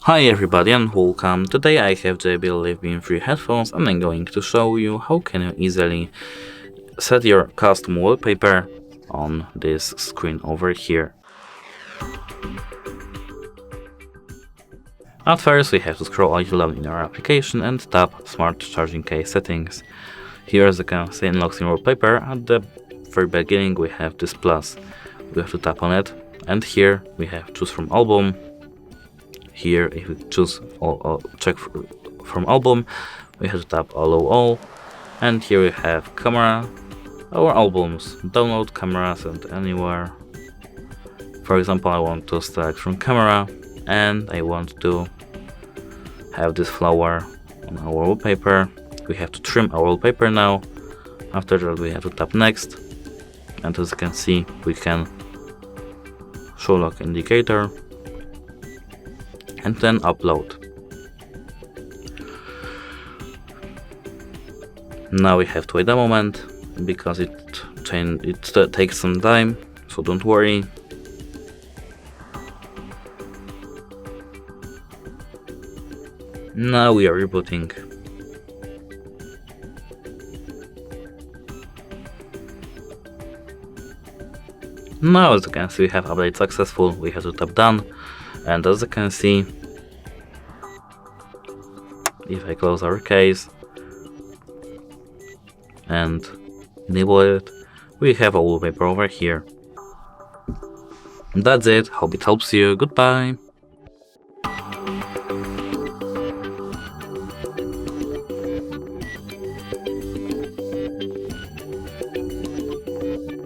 Hi everybody and welcome. Today I have JBL Live Beam 3 headphones and I'm going to show you how can you easily set your custom wallpaper on this screen over here. At first we have to scroll a little down in our application and tap Smart Charging Case Settings. Here, as you can see, unlocks in wallpaper. At the very beginning we have this plus. We have to tap on it, and here we have choose from album. Here, if we choose check from album, we have to tap allow all, and here we have camera, our albums, download cameras and anywhere. For example, I want to select from camera and I want to have this flower on our wallpaper. We have to trim our wallpaper now. After that we have to tap next, and as you can see we can show lock indicator and then upload. Now we have to wait a moment because it takes some time, so don't worry. Now we are rebooting. Now, as you can see, we have update successful. We have to tap done, and as you can see, if I close our case and enable it, we have a wallpaper over here. That's it. Hope it helps you. Goodbye.